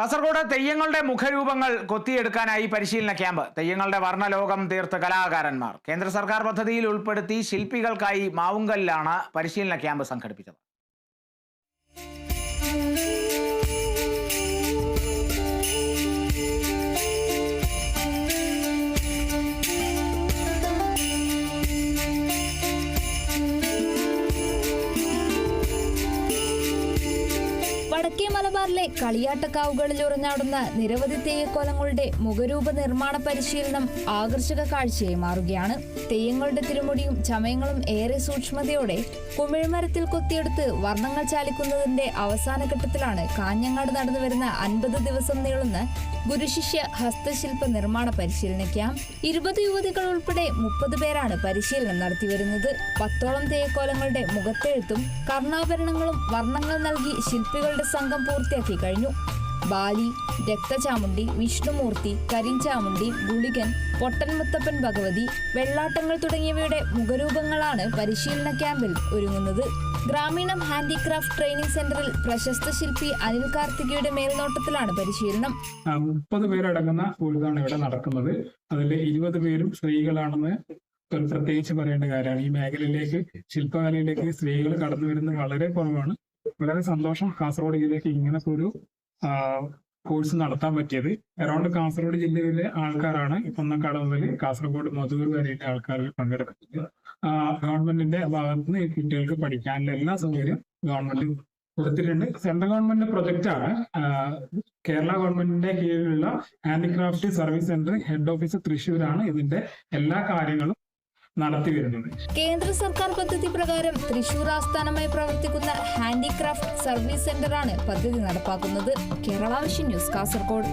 കാസർഗോഡ് തെയ്യങ്ങളുടെ മുഖരൂപങ്ങൾ കൊത്തിയെടുക്കാനായി പരിശീലന ക്യാമ്പ്. തെയ്യങ്ങളുടെ വർണ്ണലോകം തീർത്ത് കലാകാരന്മാർ. കേന്ദ്ര സർക്കാർ പദ്ധതിയിൽ ഉൾപ്പെടുത്തി ശില്പികൾക്കായി മാവുങ്കലിലാണ് പരിശീലന ക്യാമ്പ് സംഘടിപ്പിച്ചത്. വടക്കേ മലബാറിലെ കളിയാട്ടക്കാവുകളിൽ ഉറഞ്ഞാടുന്ന നിരവധി തെയ്യക്കോലങ്ങളുടെ മുഖരൂപ നിർമ്മാണ പരിശീലനം ആകർഷക കാഴ്ചയായി മാറുകയാണ്. തെയ്യങ്ങളുടെ തിരുമുടിയും ചമയങ്ങളും ഏറെ സൂക്ഷ്മതയോടെ കുമിഴ്മരത്തിൽ കൊത്തിയെടുത്ത് വർണ്ണങ്ങൾ ചാലിക്കുന്നതിന്റെ അവസാന ഘട്ടത്തിലാണ് കാഞ്ഞങ്ങാട് നടന്നുവരുന്ന 50 ദിവസം നീളുന്ന ഗുരുശിഷ്യ ഹസ്തശില്പ നിർമ്മാണ പരിശീലന ക്യാമ്പ്. 20 യുവതികൾ ഉൾപ്പെടെ 30 പേരാണ് പരിശീലനം നടത്തിവരുന്നത്. 10ഓളം തെയ്യക്കോലങ്ങളുടെ മുഖത്തെഴുത്തും കർണാഭരണങ്ങളും വർണ്ണങ്ങൾ നൽകി ശില്പികളുടെ സംഘം പൂർത്തിയാക്കി കഴിഞ്ഞു. ബാലി, രക്തചാമുണ്ടി, വിഷ്ണുമൂർത്തി, കരിഞ്ചാമുണ്ടി, ഗുളികൻ, പൊട്ടൻമുത്തപ്പൻ ഭഗവതി, വെള്ളാട്ടങ്ങൾ തുടങ്ങിയവയുടെ മുഖരൂപങ്ങളാണ് പരിശീലന ക്യാമ്പിൽ ഒരുങ്ങുന്നത്. ഗ്രാമീണം ഹാൻഡിക്രാഫ്റ്റ് ട്രെയിനിംഗ് സെന്ററിൽ പ്രശസ്ത ശില്പി അനിൽ കാർത്തികയുടെ മേൽനോട്ടത്തിലാണ് പരിശീലനം. 30 പേരടങ്ങുന്ന കോഴ്സാണ് ഇവിടെ നടക്കുന്നത്. അതിൽ 20 പേരും സ്ത്രീകളാണെന്ന് പ്രത്യേകിച്ച് പറയേണ്ട കാര്യമാണ്. ഈ മേഖലയിലേക്ക്, ശില്പകലയിലേക്ക് സ്ത്രീകൾ കടന്നു വരുന്നത് വളരെ കുറവാണ്. വളരെ സന്തോഷം കാസർഗോഡ് ജില്ലയിലേക്ക് ഇങ്ങനത്തെ ഒരു കോഴ്സ് നടത്താൻ പറ്റിയത്. അറൗണ്ട് കാസർഗോഡ് ജില്ലയിലെ ആൾക്കാരാണ് കുന്നംകാട് മുതൽ കാസർഗോഡ് മധൂർ വരെയുള്ള ആൾക്കാർ പങ്കെടുക്കുന്നത്. ഗവൺമെന്റിന്റെ ഭാഗത്ത് നിന്ന് ഈ കുട്ടികൾക്ക് പഠിക്കാനുള്ള എല്ലാ സൗകര്യം ഗവൺമെന്റ് കൊടുത്തിട്ടുണ്ട്. സെൻട്രൽ ഗവൺമെന്റിന്റെ പ്രൊജക്റ്റാണ്. കേരള ഗവൺമെന്റിന്റെ കീഴിലുള്ള handicraft service centre head office തൃശ്ശൂരാണ് ഇതിന്റെ എല്ലാ കാര്യങ്ങളും നടത്തി വരുന്നത്. കേന്ദ്ര സർക്കാർ പദ്ധതി പ്രകാരം തൃശൂർ ആസ്ഥാനമായി പ്രവർത്തിക്കുന്ന ഹാൻഡിക്രാഫ്റ്റ് സർവീസ് സെന്ററാണ് പദ്ധതി നടപ്പാക്കുന്നത്. Kerala vision news, Kasaragod.